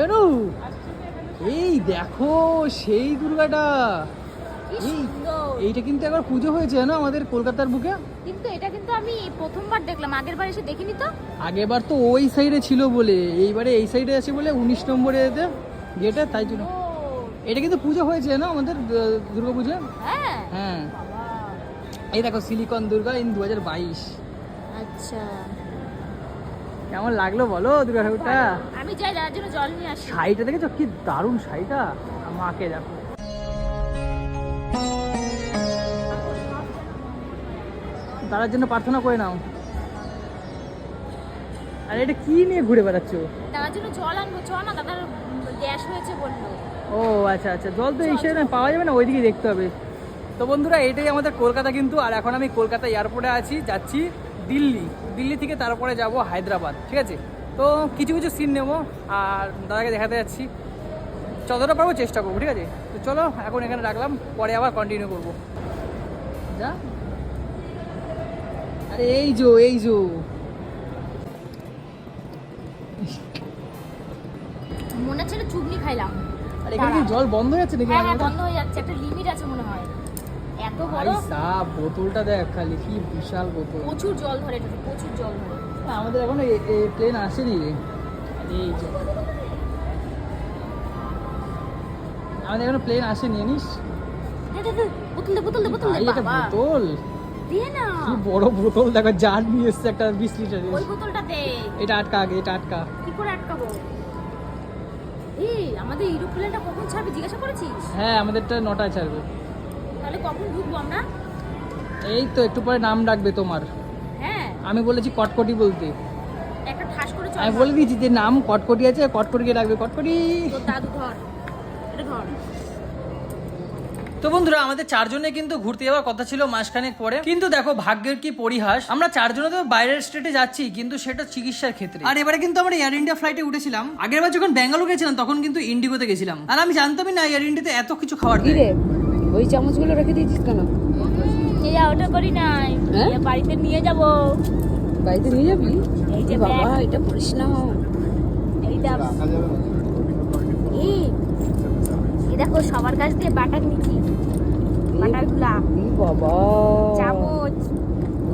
এনো এই দেখো সেই দুর্গাটা, এইটা কিন্তু একবার পুজো হয়েছে না আমাদের কলকাতার বুকে, কিন্তু এটা কিন্তু আমি প্রথমবার দেখলাম, আগের বার এসে দেখিনি তো। আগেরবার তো ওই সাইডে ছিল বলে, এইবারে এই সাইডে আছে বলে 19 নম্বরে এতে গেটে, তাই জন্য এটা কিন্তু পুজো হয়েছে না আমাদের দুর্গা পুজো। হ্যাঁ হ্যাঁ এই দেখো সিলিকন দুর্গা ইন 2022। আচ্ছা কেমন লাগলো বলো দুর্গা ঠাকুরটা? আমি যাই যার জন্য জল নিয়ে আসি। শাড়িটা দেখেছো কি দারুণ শাড়িটা, মাকে দেখো। তার জন্য প্রার্থনা করে নাও। আর এটা কি নিয়ে ঘুরে বেড়াচ্ছ? তার জন্য জল আনবো, চ না, দাদার গ্যাস হয়েছে বললো। ও আচ্ছা আচ্ছা, জল তো এই সাইডে পাওয়া যাবে না, ওইদিকে দেখতে হবে। তো বন্ধুরা এটাই আমাদের কলকাতা কিন্তু, আর এখন আমি কলকাতা এয়ারপোর্টে আছি, যাচ্ছি দিল্লি। দিল্লি থেকে তারপরে যাব হায়দ্রাবাদ, ঠিক আছে? তো কিছু কিছু সিন নেবো আর দাদাকে দেখাতে যাচ্ছি, যতটা পারবো চেষ্টা করবো, ঠিক আছে? তো চলো এখন এখানে রাখলাম, পরে আবার কন্টিনিউ করবো। যা আরে এই যো মনে হচ্ছে চুগনি খাইলাম। আর এখানে কি জল বন্ধ হয়ে যাচ্ছে নাকি? হ্যাঁ বন্ধ হয়ে যাচ্ছে, একটা লিমিট আছে মনে হয়। এত বড় সাপ, বোতলটা দেখ খালি, কি বিশাল বোতল, প্রচুর জল ধরে, এটা প্রচুর জল ধরে। আমাদের এখন প্লেন আসেনি রে, এই যে আমাদের এখনো প্লেন আসেনি জানিস। বোতল ভাই এটা বোতল দিয়ে না, কি বড় বোতল দেখো, জার নিয়ে এসছে একটা 20 লিটারের। ওই বোতলটা দে। এটা আটকা আগে, এটা আটকা। কি করে আটকাবো? এই আমাদের এরোপ্লেনটা কখন ছাড়বে জিজ্ঞাসা করেছিস? হ্যাঁ আমাদেরটা 9টায় ছাড়বে। তাহলে কখন ঢুকবো আমরা? এই তো একটু পরে নাম ডাকবে তোমার। হ্যাঁ আমি বলেছি কটকটি বলতে, একটা ঠাস করে চল। আমি বলে দিয়েছি যে নাম কটকটি আছে, কটকটিকে ডাকবে কটকটি। তোর দাদু ধর, এটা ধর। তো বন্ধুরা আমাদের চারজনে কিন্তু ঘুরতে যাওয়ার কথা ছিল মাসখানেক পরে, কিন্তু দেখো ভাগ্যের কি পরিহাস, আমরা চারজনে তো বাইরের স্টেটে যাচ্ছি, কিন্তু সেটা চিকিৎসার ক্ষেত্রে। আর এবারে কিন্তু আমরা এয়ার ইন্ডিয়া ফ্লাইটে উঠেছিলাম, আগের বার যখন ব্যাঙ্গালোর গেছিলাম তখন কিন্তু ইন্ডিগোতে গেছিলাম, আর আমি জানতামই না এয়ার ইন্ডিয়াতে এত কিছু খাবার দেয়। ওই চামচগুলো রেখে দিয়েছিস কেন? ওটা করি নাই, বাড়িতে নিয়ে যাব। বাড়িতে নিয়ে যাবি? এই যে বাবা এটা পড়িস না। এইটা এই দেখো সবার কাছ দিয়ে বাটার নিচ্ছি, বাটারগুলা। এই বাবা, চামচ।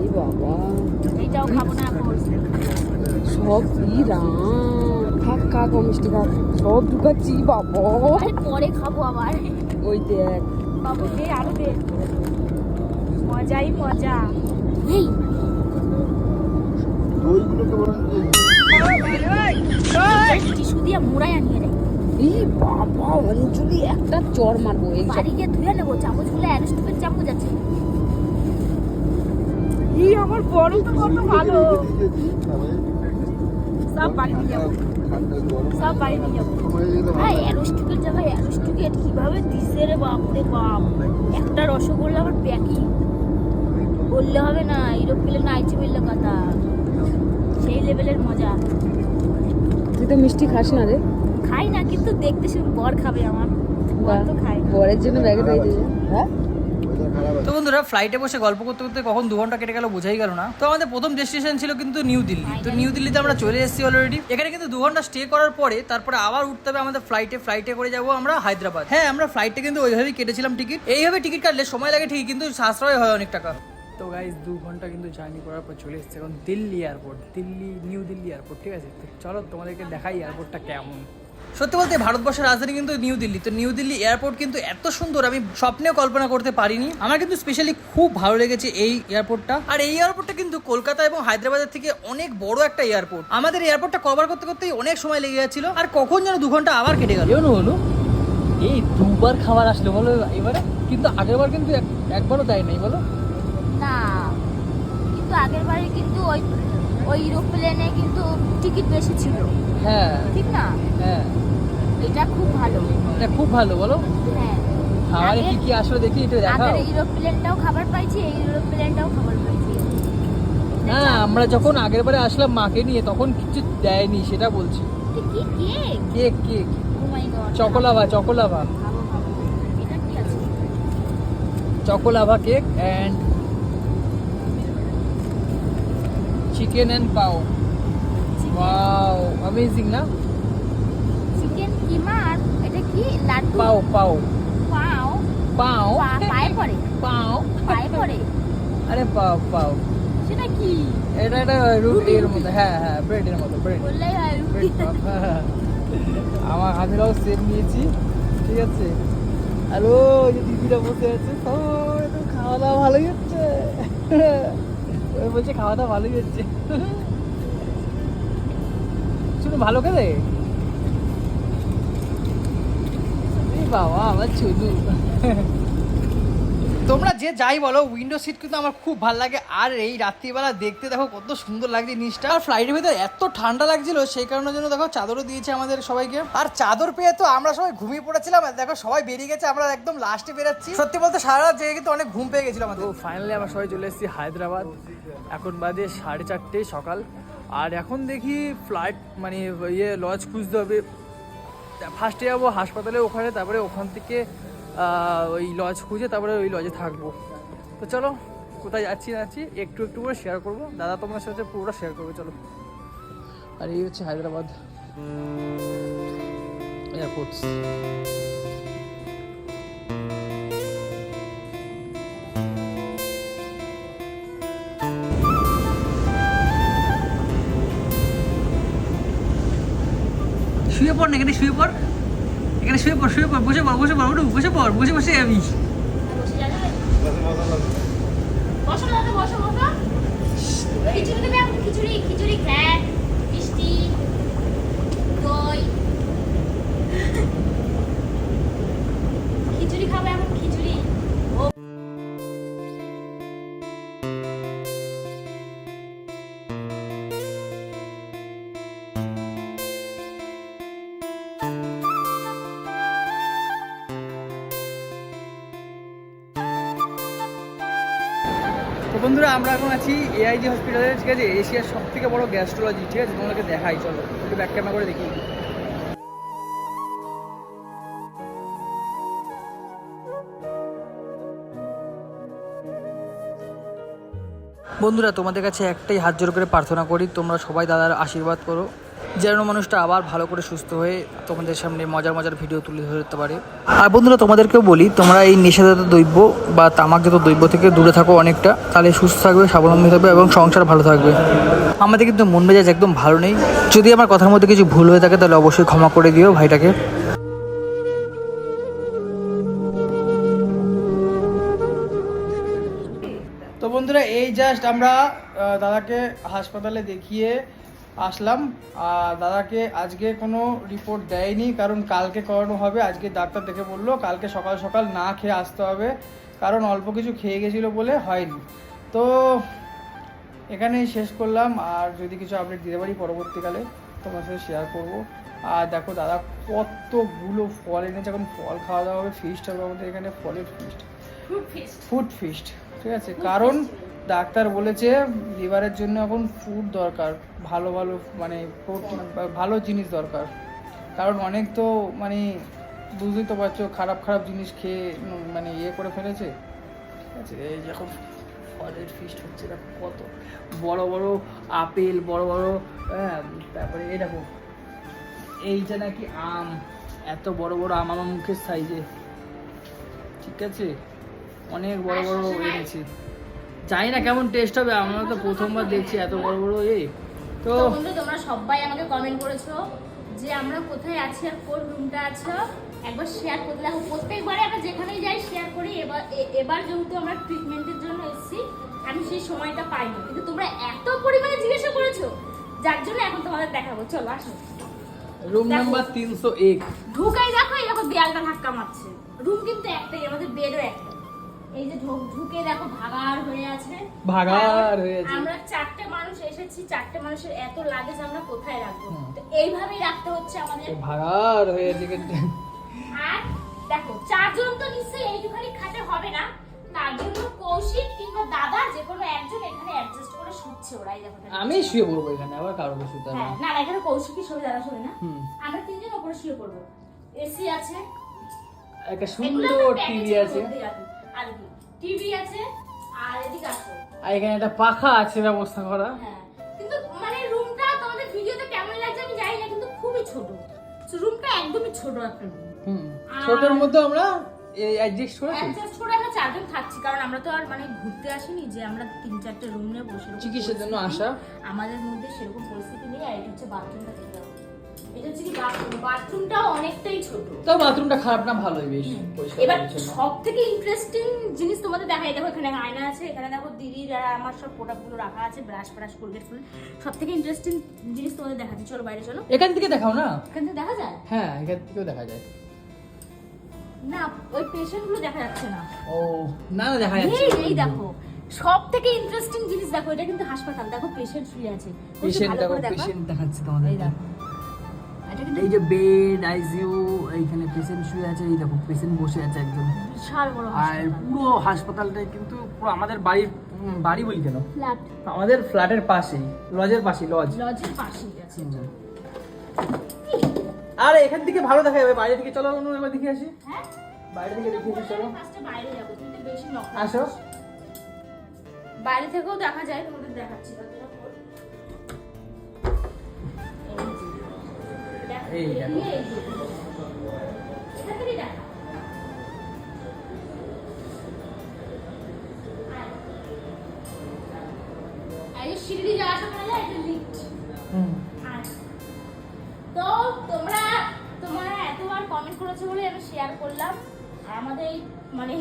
এই বাবা, এইটাও খাবো না এখন। সব ই রাম, থাক খা মিষ্টি খা, সব ঢুকাচ্ছি বাবা। আরে পরে খাবো আবার। ওই দেখ বাবু দে, আরো দে, মজাই মজা। এই টিস্যু দিয়ে মুড়াই আনিয়ে রে। এই বাবা অঞ্জলি একটা চড় মারবো। এই বাড়ি গিয়ে ধুয়ে নেবো, চামচগুলো অ্যারিস্টোপের চামচ আছে। এই আমার বড় তো কত ভালো। সব বাড়ি নিয়ে যাবো, সব বাড়ি নিয়ে যাবো। হ্যাঁ অ্যারিস্টোপের জায়গায় অ্যারিস্টোকেট কিভাবে দিছে রে বাপ রে বাপ। একটা রসগোল্লা আবার প্যাকিং বললে হবে না, এরোপ্লেন আইছে বললে কথা, সেই লেভেলের মজা। তুই তো মিষ্টি খাস না রে? খাই না, কিন্তু দেখতে শুধু বর খাবে আমার, বর তো খাই। বরের জন্য ব্যাগে রয়ে যাবে। হ্যাঁ তো বন্ধুরা ফ্লাইটে বসে গল্প করতে করতে কখন 2 ঘন্টা কেটে গেল বোঝাই গেল না। তো আমাদের প্রথম ডেস্টিনেশন ছিল কিন্তু নিউ দিল্লি। তো নিউ দিল্লিতে আমরা চলে এসেছি অলরেডি। এখানে কিন্তু 2 ঘন্টা স্টে করার পরে তারপরে আবার উঠতে হবে আমাদের ফ্লাইটে করে যাবো আমরা হায়দ্রাবাদ। হ্যাঁ আমরা ফ্লাইটে কিন্তু ওইভাবেই কেটেছিলাম টিকিট। এইভাবে টিকিট কাটলে সময় লাগে ঠিকই, কিন্তু সাশ্রয় হয় অনেক টাকা। তো গাইস 2 ঘন্টা কিন্তু জার্নি করার পর চলে এসেছে এখন Delhi airport, new Delhi airport, ঠিক আছে? তো চলো তোমাদেরকে দেখাই এয়ারপোর্টটা কেমন। সত্যি বলতে ভারতবর্ষের রাজধানী কিন্তু নিউ দিল্লি। তো নিউ দিল্লি এয়ারপোর্ট কিন্তু এত সুন্দর আমি স্বপ্নেও কল্পনা করতে পারিনি। আমার কিন্তু স্পেশালি খুব ভালো লেগেছে এই এয়ারপোর্টটা। আর এই এয়ারপোর্টটা কিন্তু কলকাতা এবং হায়দ্রাবাদের থেকে অনেক বড় একটা এয়ারপোর্ট। আমাদের এয়ারপোর্টটা কভার করতে করতেই অনেক সময় লেগে যাচ্ছিল, আর কখন যেন 2 ঘন্টা আবার কেটে গেল। এই 2বার খাবার আসলো বলো এবারে, কিন্তু আগেরবার কিন্তু একবারও দেয় নাই বলো না, কিন্তু আগের বারে কিন্তু ওই এরোপ্লেনে কিন্তু টিকিট বেশি ছিল। হ্যাঁ ঠিক না? হ্যাঁ এটা খুব ভালো, এটা খুব ভালো বলো। হ্যাঁ খাবারে কি কি আসলে দেখি একটু দেখাও। আগের এরোপ্লেনটাও খাবার পাইছি, এই এরোপ্লেনটাও খাবার পাইছি। না আমরা যখন আগের বারে আসলাম মাকে নিয়ে তখন কিছু দেয়নি, সেটা বলছি। কি কেক? কেক কেক ও মাই গড, চকোলাভা খাবো। এটা কি আছে? Choco lava cake and chicken and পাও। ওয়াও অ্যামেজিং না? চিকেন মার এটা কি লাড্ডু পাও পাও পাও পাও পায়ে পড়ে পাও পায়ে পড়ে আরে পাও পাও সেটা কি এটা একটা রুটির মতো, হ্যাঁ হ্যাঁ ব্রেডের মতো, ব্রেড বললেই হয় রুটি। আমার হামিরাও সেম নিয়েছি, ঠিক আছে। হ্যালো, যে দিদিরা বসে আছে, তো খাওয়া দাওয়া ভালোই হচ্ছে। ওই বলছে খাওয়া দাওয়া ভালোই হচ্ছে। শুনো ভালো করে বাবা আমার চুলু। তোমরা যে যাই বলো, উইন্ডো সিট কিন্তু আমার খুব ভালো লাগে। আর এই রাত্রিবেলা দেখতে দেখো কত সুন্দর লাগছে জিনিসটা। আর ফ্লাইটের ভিতরে এত ঠান্ডা লাগছিল, সেই কারণের জন্য দেখো চাদরও দিয়েছে আমাদের সবাইকে। আর চাদর পেয়ে তো আমরা সবাই ঘুমিয়ে পড়েছিলাম। আর দেখো সবাই বেরিয়ে গেছে, আমরা একদম লাস্টে বেরাচ্ছি। সত্যি বলতে সারা রাত জেগে কিন্তু অনেক ঘুম পেয়ে গেছিল আমাদের। তো ফাইনালি আমরা সবাই চলে এসেছি হায়দ্রাবাদ। এখন বাজে 4:30 সকাল। আর এখন দেখি ফ্লাইট মানে লজ খুঁজতে হবে। ফার্স্টে যাবো হাসপাতালে ওখানে, তারপরে ওখান থেকে ওই লজ খুঁজে তারপরে ওই লজে থাকবো। তো চলো কোথায় যাচ্ছি একটু একটু করে শেয়ার করবো। দাদা তোমার সাথে পুরোটা শেয়ার করবে, চলো। আর এই হচ্ছে হায়দ্রাবাদ এয়ারপোর্ট। শুয়ে পড় না, এখানে শুয়ে পড়, এখানে শুয়ে পড়, শুয়ে পড়, বসে পড়, বসে পড়, বসে পড়, বসে বসে আমি বসো দাদা, বসো বসো। খিচুড়ি দেবে এখন, খিচুড়ি খিচুড়ি খ্যাট মিষ্টি দই। খিচুড়ি খাবে এখন, খিচুড়ি। তো বন্ধুরা আমরা এখন আছি এআইজি হসপিটালে, ঠিক আছে, এশিয়ার সব থেকে বড় গ্যাস্ট্রোলজি, ঠিক আছে। তোমাদেরকে দেখাই, চলো একটু ব্যাক ক্যামেরা করে দেখি। বন্ধুরা তোমাদের কাছে একটাই হাত জোড় করে প্রার্থনা করি, তোমরা সবাই দাদার আশীর্বাদ করো, যেন মানুষটা আবার ভালো করে সুস্থ হয়ে তোমাদের সামনে মজার মজার ভিডিও তুলে ধরতে পারে। আর বন্ধুরা তোমাদেরকেও বলি, তোমরা এই নেশাজাত দ্রব্য বা তামাকজাত দ্রব্য থেকে দূরে থাকো অনেকটা, তাহলে সুস্থ থাকবে, স্বাবলম্বী থাকবে এবং সংসার ভালো থাকবে। আমাদের কিন্তু মন মেজাজ একদম ভালো নেই। যদি আমার কথার মধ্যে কিছু ভুল হয়ে থাকে তাহলে অবশ্যই ক্ষমা করে দিও ভাইটাকে। তো বন্ধুরা এই জাস্ট আমরা দাদাকে হাসপাতালে দেখিয়ে আসলাম। আর দাদাকে আজকে কোনো রিপোর্ট দেয়নি, কারণ কালকে করানো হবে। আজকে ডাক্তার দেখে বললো কালকে সকাল সকাল না খেয়ে আসতে হবে, কারণ অল্প কিছু খেয়ে গেছিলো বলে হয়নি। তো এখানেই শেষ করলাম। আর যদি কিছু আপডেট দিতে পারি পরবর্তীকালে তোমার সাথে শেয়ার করবো। আর দেখো দাদা কতগুলো ফল এনেছে, এখন ফল খাওয়া দাওয়া হবে, ফিস্ট হবে আমাদের এখানে, ফলের ফিস্ট, ফুড ফিস্ট, ঠিক আছে। কারণ ডাক্তার বলেছে লিভারের জন্য এখন ফুড দরকার, ভালো ভালো মানে প্রোটিন ভালো জিনিস দরকার। কারণ অনেক তো মানে বুঝতেই তো পারছো খারাপ খারাপ জিনিস খেয়ে মানে ইয়ে করে ফেলেছে, ঠিক আছে। এই যখন ফলের ফিস্ট হচ্ছে, দেখো কত বড় বড় আপেল, বড় বড়, তারপরে এই দেখো এইটা নাকি আম, এত বড় বড় আম আমার মুখের সাইজে, ঠিক আছে। অনেক বড় বড় এনেছি, জানি না কেমন টেস্ট হবে, আমরা তো প্রথমবার দেখছি এত বড় বড়। তো বন্ধু তোমরা সবাই আমাকে কমেন্ট করেছো যে আমরা কোথায় আছি আর কোন রুমটা আছে, একবার শেয়ার করতে। দেখো প্রত্যেকবারে আমরা যেখানেই যাই শেয়ার করি। এবার যেহেতু আমরা ট্রিটমেন্টের জন্য এসেছি, আমি সেই সময়টা পাইনি, কিন্তু তোমরা এত পরিমাণে জিজ্ঞাসা করেছো, যার জন্য এখন তোমাদের দেখাবো। চলো আসো, রুম নাম্বার 301। ঢুকাই দেখো, এই দেখো দেয়ালটা ধাক্কা মারছে। রুম কিন্তু একটাই, আমাদের বেডও একটা। এই যে ঢুকে দেখো ভাগাড় হয়ে আছে, ভাগাড় হয়ে আছে। আমরা 4টে মানুষ এসেছি, 4টে মানুষের এত লাগেজ আমরা কোথায় রাখবো? তো এইভাবেই রাখতে হচ্ছে আমাদের, ভাগাড় হয়ে আছে। আর দেখো 4 জন তো নিশ্চয়ই এইটুখানি খাটে হবে না, তার জন্য কৌশিক কিংবা দাদা যে কোনো একজন এখানে অ্যাডজাস্ট করে শুচ্ছে। ওরাই দেখো, আমি শুয়ে পড়বো এখানে, আবার কারো শুতে হবে না। না এখানে কৌশিকই শুয়ে, দাদা শুয়ে না, আমরা 3 জন উপরে শুয়ে পড়বো। এসি আছে, একটা সুন্দর টিভি আছে, আর টিভি আছে, আর এদিকে আছে, আর এখানে একটা পাখা আছে ব্যবস্থা করা। হ্যাঁ, কিন্তু মানে রুমটা তোমাদের ভিডিওতে কেমন লাগছে আমি জানি না, কিন্তু খুবই ছোট। রুমটা একদমই ছোট একটা রুম। ছোটর মধ্যে আমরা অ্যাডজাস্ট করে অ্যাডজাস্ট করে আমরা চারজন থাকছি, কারণ আমরা তো আর মানে ঘুরতে আসিনি যে আমরা 3-4টে রুম নিয়ে বসে রকম চিকিৎসার জন্য আসা। আমাদের মধ্যে সেরকম পরিস্থিতি নেই। আর এটা হচ্ছে বাথরুমটা, দেখে দাও। এটা হচ্ছে কি বাথরুম, বাথরুমটাও অনেকটাই ছোট। তো বাথরুমটা খারাপ না, ভালোই বেশ পরিষ্কার এবার পরিচ্ছন্ন। সবথেকে ইন্টারেস্টিং জিনিস তোমাদের দেখাই, দেখো এখানে আয়না আছে, এখানে দেখো দিদির আর আমার সব প্রোডাক্টগুলো রাখা আছে, ব্রাশ ফ্রাশ কোলগেট ফুল। সবথেকে ইন্টারেস্টিং জিনিস তোমাদের দেখাচ্ছি, চলো বাইরে চলো। এখান থেকে দেখাও না। এখান থেকে দেখা যায়? হ্যাঁ, এখান থেকেও দেখা যায়। না, ওই পেশেন্টগুলো দেখা যাচ্ছে না। ও না না, দেখা যাচ্ছে। এই দেখো সবথেকে ইন্টারেস্টিং জিনিস দেখো, এটা কিন্তু হাসপাতাল, দেখো পেশেন্ট শুয়ে আছে। পেশেন্ট দেখো, পেশেন্ট দেখাচ্ছে তোমাদের। এই দেখো, এটা কিন্তু এই যে বেড, আইসিইউ, এইখানে পেশেন্ট শুয়ে আছে, এই দেখো পেশেন্ট বসে আছে একজন। বিশাল বড় আর হাসপাতাল, পুরো হাসপাতালটাই কিন্তু পুরো আমাদের বাড়ির, বাড়ি বলি কেন, ফ্ল্যাট, আমাদের ফ্ল্যাটের পাশেই, লজের পাশেই, লজ। লজের পাশেই আছে। আর এখান থেকে ভালো দেখা যাবে, বাইরে থেকে চলো অন্য একবার দেখে আসি। হ্যাঁ, বাইরে থেকে দেখে আসি, চলো ফার্স্টে বাইরে যাবো, তুমি তো বেশি নক আসো। বাইরে থেকেও দেখা যায়, তোমাদের দেখাচ্ছি। এই দেখো। এখান থেকেই দেখা। এই যে সিঁড়ি দিয়ে যাওয়া আসা করা যায়, এটা লিফট। তো তোমরা এতবার কমেন্ট করেছো বলে আমি শেয়ার করলাম। আর আমাদের এই মানে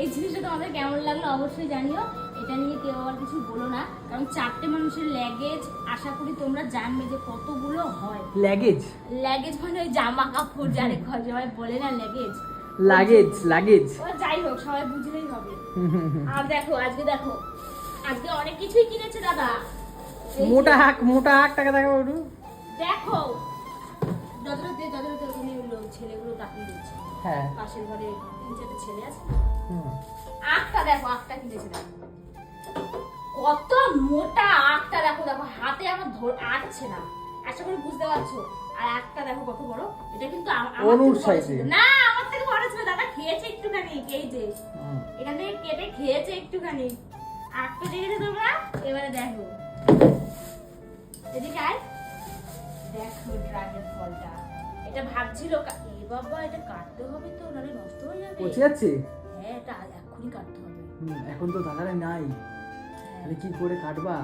এই জিনিসটা তোমাদের কেমন লাগলো অবশ্যই জানিও। এটা নিয়ে কেউ আবার কিছু বলো না, কারণ 4টে মানুষের ল্যাগেজ আশা করি তোমরা জানবে যে কতগুলো হয়। লাগেজ, ল্যাগেজ মানে ওই জামা কাপড়, যারে সবাই বলে না ল্যাগেজ, লাগেজ, লাগেজ। ও যাই হোক, সবাই বুঝলেই হবে। আর দেখো আজকে অনেক কিছুই কিনেছে দাদা। এই যে মোটা হাক টাকা দেখো একটু। দেখো যতটা ওখানে লোক ছেলেগুলো তাকিয়ে দিচ্ছে। হ্যাঁ, পাশের ঘরে 3-4টে ছেলে আছে। হুম। আখটা দেখো, আখটা কিনেছে দেখো, কত মোটা আখটা দেখো। হাতে আমার আটছে না, আশা করি বুঝতে পারছো। আর আখটা দেখো কত বড়। এটা কিন্তু আমার অনুর থেকে বড় সাইজে ছিল। না, আমার থেকে বড় ছিল। দাদা খেয়েছে একটুখানি, এই যে এখান থেকে কেটে খেয়েছে একটুখানি। আখটা দেখেছো তোমরা? এবারে দেখো, এদিকে আয়, দেখো ড্রাগন ফলটা। এটা ভাবছিল এ বাবা এটা কাটতে হবে তো, নাহলে নষ্ট হয়ে যাবে। পচে যাচ্ছে। হ্যাঁ, এটা এখনই কাটতে হবে। এখন তো দাদারা নাই, তাহলে কি করে কাটবা?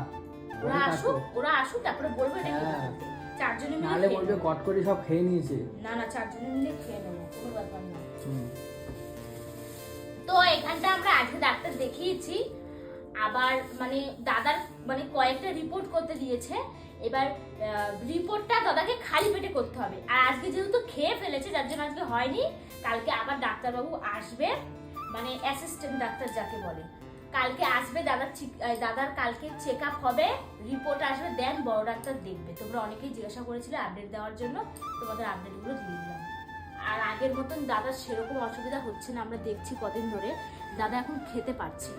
ওরা আসুক তারপরে বলবো এটা কি হ্যাঁ। করতে। 4 জনে মিলে নাহলে খেয়ে বলবে নেবো। কট করে সব খেয়ে নিয়েছে। না 4 জনে মিলে খেয়ে নেবো, কোনো ব্যাপার না। তো এখানটা আমরা আজকে ডাক্তার দেখিয়েছি, আবার মানে দাদার মানে কয়েকটা রিপোর্ট করতে দিয়েছে। এবার রিপোর্টটা দাদাকে খালি পেটে করতে হবে। আর আজকে যেহেতু খেয়ে ফেলেছে, যার জন্য আজকে হয়নি। কালকে আবার ডাক্তারবাবু আসবে, মানে অ্যাসিস্ট্যান্ট ডাক্তার যাকে বলে, কালকে আসবে। দাদার কালকে চেক আপ হবে, রিপোর্ট আসবে, দেন বড় ডাক্তার দেখবে। তোমরা অনেকেই জিজ্ঞাসা করেছিলে আপডেট দেওয়ার জন্য, তোমাদের আপডেটগুলো দিয়ে দিলাম। আর আগের মতন দাদার সেরকম অসুবিধা হচ্ছে না, আমরা দেখছি কদিন ধরে দাদা এখন খেতে পারছে।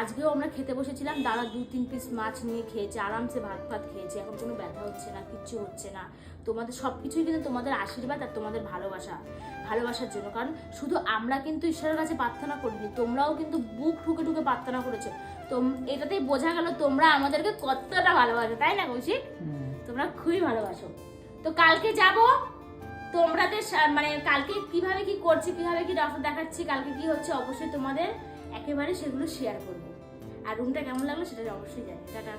আজকেও আমরা খেতে বসেছিলাম, দাদা 2-3 পিস মাছ নিয়ে খেয়েছে, আরামসে ভাত খেয়েছে, এখন কোনো ব্যথা হচ্ছে না, কিচ্ছু হচ্ছে না। তোমাদের সবকিছুই কিন্তু তোমাদের আশীর্বাদ আর তোমাদের ভালোবাসার জন্য। কারণ শুধু আমরা কিন্তু ঈশ্বরের কাছে প্রার্থনা করিনি, তোমরাও কিন্তু বুক ঠুকে প্রার্থনা করেছো। তো এটাতেই বোঝা গেল তোমরা আমাদেরকে কতটা ভালোবাসো, তাই না কৌশিক? তোমরা খুবই ভালোবাসো। তো কালকে যাব, তোমাদের মানে কালকে কিভাবে কি করছি, কিভাবে কি ডক্টর দেখাচ্ছি, কালকে কি হচ্ছে, অবশ্যই তোমাদের একেবারে সেগুলো শেয়ার করবো। আর রুমটা কেমন লাগলো সেটা অবশ্যই জানি। টাটা।